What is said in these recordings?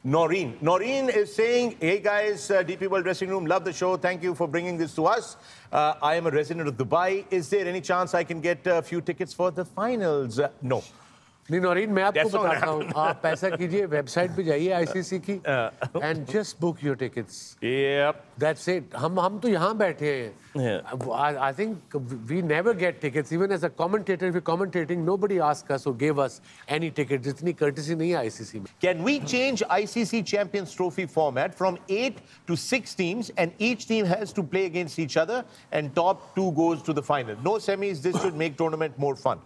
Noreen is saying, hey guys, DP World Dressing Room, love the show. Thank you for bringing this to us. I am a resident of Dubai. Is there any chance I can get a few tickets for the finals? No. नहीं नौरीन मैं आपको बताता हूँ आप पैसा कीजिए website पे जाइए आईसीसी की and just book your tickets that's it हम तो यहाँ बैठे हैं I think we never get tickets even as a commentator we commentating nobody ask us और गिव अस एनी टिकट जितनी कर्टेसी नहीं है आईसीसी में can we change ICC Champions Trophy format from 8 to 6 teams and each team has to play against each other and top 2 goes to the final no semis this should make tournament more fun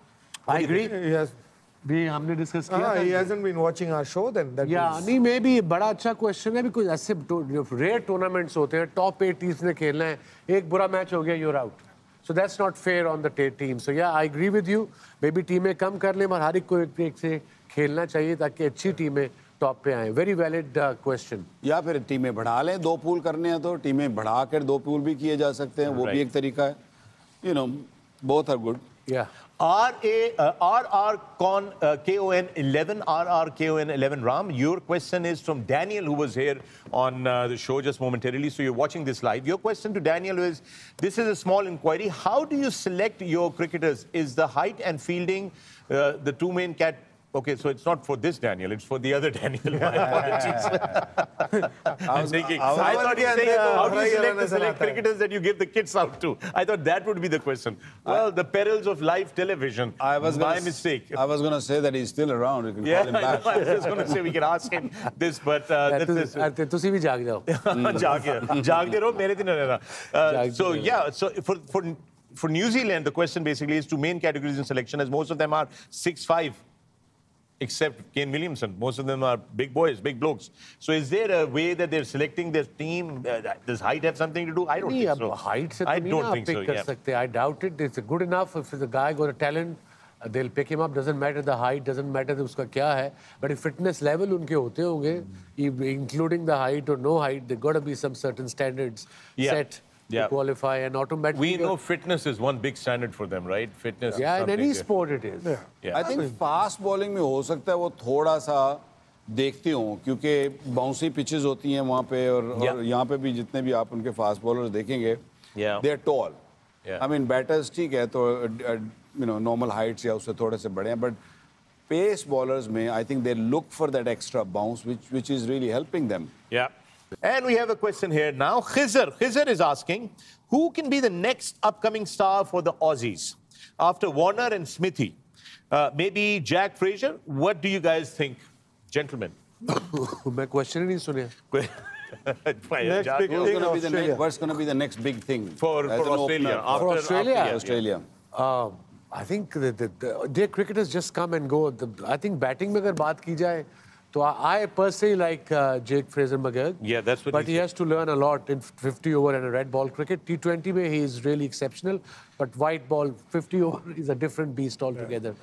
I agree yes भी हमने discuss किया था he hasn't been watching our show then that नहीं मे भी बड़ा अच्छा question है भी कुछ ऐसे रेयर टूर्नामेंट्स होते हैं टॉप 8 टीम्स ने खेलना है एक बुरा मैच हो गया you're out so that's not fair on the team so yeah I agree with you maybe टीमें कम कर लें और हर एक को एक से खेलना चाहिए ताकि अच्छी टीमें टॉप पे आए वेरी वैलिड क्वेश्चन या फिर टीमें बढ़ा लें 2 पूल करने हैं तो टीमें बढ़ाकर 2 पूल भी किए जा सकते हैं वो भी एक तरीका है you know both are good या RR Con KON 11 RR KON 11 Ram. Your question is from Daniel, who was here on the show just momentarily. So you're watching this live. Your question to Daniel is: this is a small inquiry. How do you select your cricketers? Is the height and fielding the two main Okay, so it's not for this Daniel, it's for the other Daniel. My apologies. I'm thinking, I thought you were saying, how do you select cricketers that you give the kids out to? I thought that would be the question. Well, the perils of live television. My mistake. I was going to say that he's still around. You can call him back. I was just going to say, we can ask him this, but... तुसी भी जाग जाओ. जागते रहो, मेरे दिन रहना. So, yeah, so for New Zealand, the question basically is 2 main categories in selection, as most of them are 6'5", except Kane Williamson. Most of them are big boys, big blokes. So is there a way that they're selecting their team? Does height have something to do? I don't think so. Height se I don't think so, yeah. I doubt it. It's good enough. If the guy got a talent, they'll pick him up. Doesn't matter the height, doesn't matter uska kya hai. But if fitness level unke hote honge, including the height or no height, there got to be some certain standards set. To qualify and automatically... We know fitness is one big standard for them, right? Fitness. Yeah, in any sport it is. Yeah. I think fast bowling में हो सकता है वो थोड़ा सा देखते हो क्योंकि bouncy pitches होती हैं वहाँ पे और यहाँ पे भी जितने भी आप उनके fast bowlers देखेंगे, they are tall. I mean batters ठीक है तो you know normal heights या उससे थोड़े से बड़े हैं, but pace bowlers में I think they look for that extra bounce which is really helping them. Yeah. And we have a question here now. Khizr is asking, who can be the next upcoming star for the Aussies? After Warner and Smithy. Maybe Jack Fraser? What do you guys think, gentlemen? My question is what's going to be the next big thing? For Australia. For Australia? Australia. I think their cricketers just come and go. I think batting में अगर बात की जाए, so I personally like Jake Fraser-McGurk. Yeah, that's what. But he has to learn a lot in 50 over and a red ball cricket. T20 mein he is really exceptional, but white ball 50 over is a different beast altogether.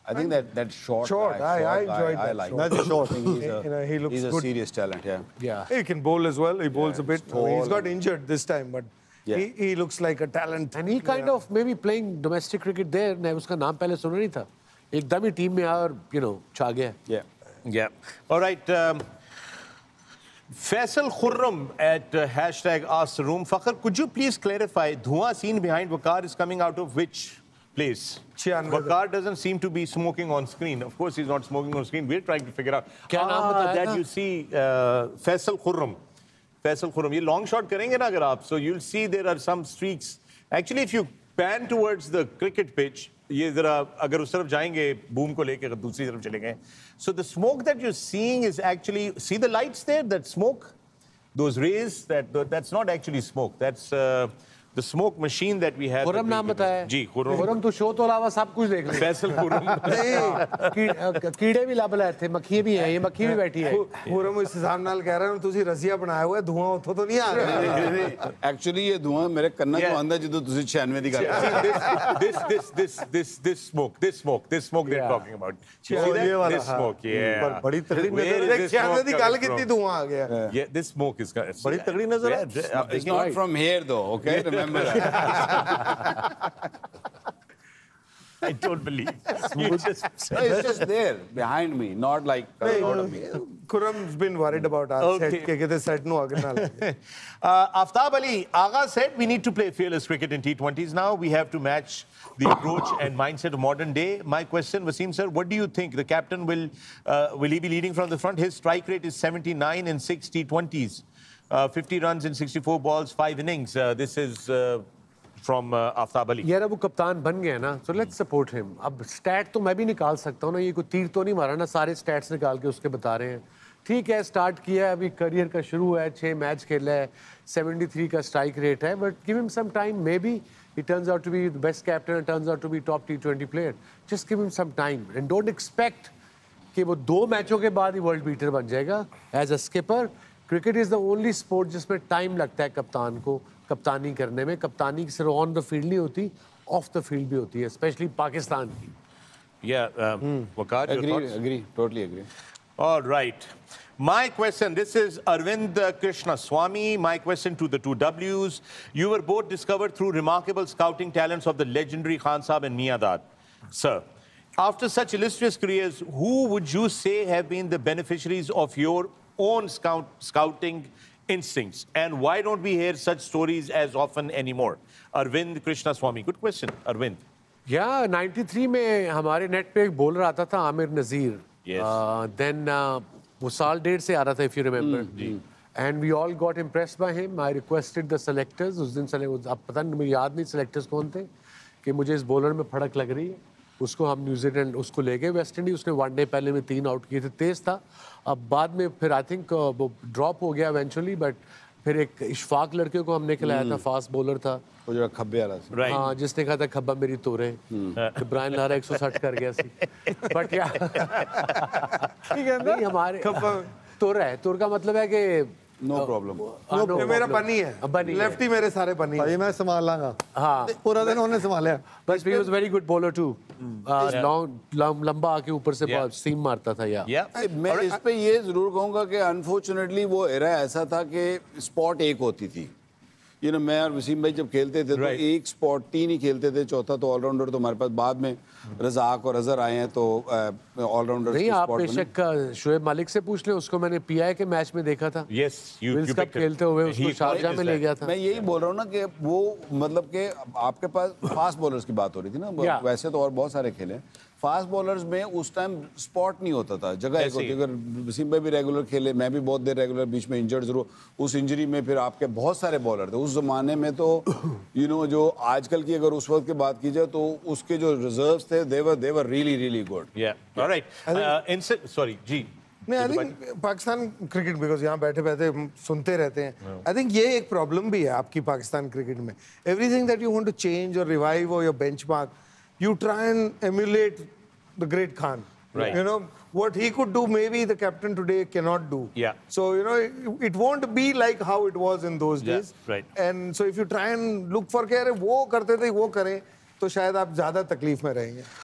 I think that short. I enjoyed that. I like that's a short. He looks good. He's a serious talent. Yeah. He can bowl as well. He bowls a bit. He's got injured this time, but he looks like a talent. And he kind of maybe playing domestic cricket there. मैं उसका नाम पहले सुना नहीं था. एकदम ही team में आया और छा गया. Yeah. Yeah. All right. Faisal Khurram at hashtag Ask the Room. Fakhr, could you please clarify, Dhua scene behind Waqar is coming out of which place? Waqar doesn't seem to be smoking on screen. Of course, he's not smoking on screen. We're trying to figure out. That you see Faisal Khurram. Faisal Khurram. ये long shot करेंगे ना अगर आप. So you'll see there are some streaks. Actually, if you pan towards the cricket pitch, ये जरा अगर उस तरफ जाएंगे बूम को लेके दूसरी तरफ चले गए so the smoke that you're seeing is actually see the lights there that smoke those rays that's not actually smoke that's the smoke machine that we have Khurram नाम बताया जी खुर्रम तो शो तो अलावा सब कुछ देख ले फैसल खुर्रम कीड़े भी लब रहे थे मक्खियां भी हैं ये मक्खी भी बैठी है खुर्रम इस हिसाब नाल कह रहा है तुसी रसिया बनाया हुआ है धुआं उठो तो नहीं आ रहा एक्चुअली ये धुआं मेरे कन्ना तो आंदा जिद्दो तुसी 96 दी कर this smoke they're talking about this smoke yeah बड़ी तगड़ी नजर 96 दी गल कितनी धुआं आ गया yeah this smoke is बड़ी तगड़ी नजर है it's not from here though okay remember I don't believe it's just there behind me not like a lot of me Khurram's been worried about our set. Ke set nu aag na lage. Aftab Ali, Agha said we need to play fearless cricket in T20s now. We have to match the approach and mindset of modern day. My question, Wasim sir, what do you think? The captain will he be leading from the front? His strike rate is 79 in 6 T20s. 50 runs in 64 balls, 5 innings. This is from Aftab Ali. यार अब वो कप्तान बन गया ना, so let's support him. अब stat तो मैं भी निकाल सकता हूँ ना, ये कोई तीर तो नहीं मारा ना, सारे स्टैट्स निकाल के उसके बता रहे हैं. ठीक है, स्टार्ट किया है, अभी करियर का शुरू है, 6 मैच खेला है, 73 का स्ट्राइक रेट है, but give him some time, maybe he turns out to be the best captain and turns out to be top T20 player. Just give him some time and don't expect कि वो 2 मैचों के बाद ही world beater बन जाएगा. As a skipper, cricket is the only sport जिसमें time लगता है कप्तान को कप्तानी करने में. कप्तानी सिर्फ ऑन द फील्ड नहीं होती, ऑफ द फील्ड भी होती है, स्पेशली पाकिस्तान की. Waqar, agree, totally agree. All right. My question, this is Arvind Krishnaswamy. My question to the two Ws. You were both discovered through remarkable scouting talents of the legendary Khan Saab and Mia Dad. Sir, after such illustrious careers, who would you say have been the beneficiaries of your own scouting instincts? And why don't we hear such stories as often anymore? Arvind Krishnaswamy. Good question, Arvind. Yeah, 93 में हमारे net पे एक bowler आता था, आमिर नज़ीर. Yes. Then वो साल डेढ़ से आ रहा था, if you remember. And we all got impressed by him. I requested the selectors. उस दिन अब पता नहीं, मुझे याद नहीं selectors कौन थे, कि मुझे इस बॉलर में फड़क लग रही है. उसको हम न्यूजीलैंड उसको ले गए वेस्ट इंडीज. उसने 1 डे पहले में 3 आउट किए थे, तेज था. अब बाद में फिर आई थिंक वो ड्रॉप हो गया इवेंचुअली, बट फिर एक इशफाक लड़के को हमने खिलाया था, फास्ट बॉलर था वो जो खब्बे वाला था. Right. हाँ, जिसने कहा था खब्बा मेरी तोरे. तो ब्रायन लारा 160 कर गया सी. बट या नहीं, हमारे तोर है, तोर का मतलब है कि नो प्रॉब्लम. ये मेरा बनी है, लेफ्टी मेरे सारे बनी है. भाई मैं संभाल लांगा. हाँ, पूरा दिन उन्होंने संभाला. But he was very good bowler too. लंबा आके ऊपर से सीम मारता था. या मैं इस पे ये जरूर कहूंगा कि अनफॉर्चुनेटली वो एरा ऐसा था कि स्पॉट एक होती थी. मैं और वसीम भाई जब खेलते थे तो एक स्पॉट 3 ही खेलते थे, चौथा तो ऑलराउंडर. तो हमारे पास बाद में रज़ाक और अजहर आए हैं तो ऑलराउंडर. नहीं, आप बेशक शोएब मालिक से पूछ ले, उसको मैंने पीआई के मैच में देखा था. विल्स कप खेलते हुए उसको शारजाह में ले गया था. मैं यही बोल रहा हूँ ना कि वो मतलब कि आपके पास फास्ट बॉलर्स की बात हो रही थी ना, वैसे तो और बहुत सारे खेले. फास्ट बॉलर्स में उस टाइम स्पॉट नहीं होता था, जगह एक होती. अगर वसीम भाई भी रेगुलर खेले, मैं भी बहुत देर रेगुलर, बीच में इंजर्ड जरूर. उस इंजरी में फिर आपके बहुत सारे बॉलर थे उस जमाने में. तो जो आजकल की अगर उस वक्त की बात की जाए तो उसके जो रिजर्व्स थे they were really good. All right. Sorry, जी. नहीं, I think Pakistan cricket, because यहाँ बैठे बैठे सुनते रहते हैं, आई थिंक ये एक प्रॉब्लम भी है आपकी पाकिस्तान क्रिकेट में. Everything that you want to change और रिवाइव और your benchmark, you try and emulate the great Khan. Right. What he could do, maybe the captain today cannot do. Yeah. So, it won't be like how it was in those days. Right. And so if you try and look for, कि अरे वो करते थे वो करें, तो शायद आप ज़्यादा तकलीफ में रहेंगे.